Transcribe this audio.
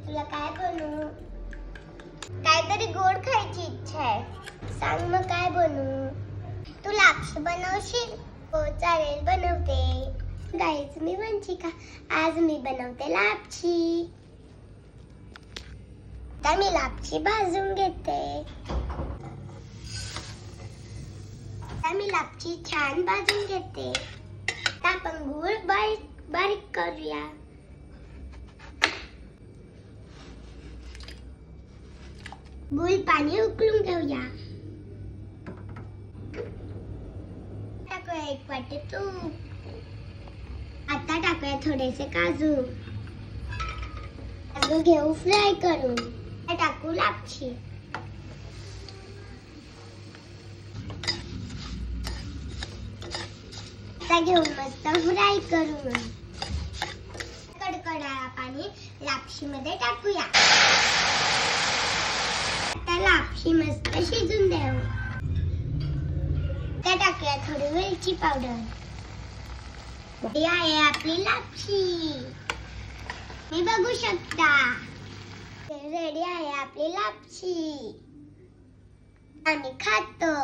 तुला काय बनवू? काहीतरी गोड खायची इच्छा आहे. सांग मग काय बनवू? तू लापशी बनवशील? हो चालेल, बनवते. गाईच मी वंशिका, आज मी बनवते लापशी. आता मी लापशी भाजून घेते. आता मी लापशी छान भाजून घेते. आता आपण गूळ बारीक बारीक करूया. गूळ पाणी उकळून घेऊया. टाकूया 1 वाटी तूप. आता टाकूया थोडेसे काजू. काजू घेऊ फ्राय करून. आता टाकू लापशी. आता घेऊन मस्त फ्राय करून कडकडा पाणी लापशी मध्ये टाकूया. आता लापशी मस्त शिजून देऊ. आता टाकूया थोडी वेलची पावडर. ही आहे आपली लापशी. मी बघू शकता. रेडी आहे आपली लापशी. आम्ही खातो.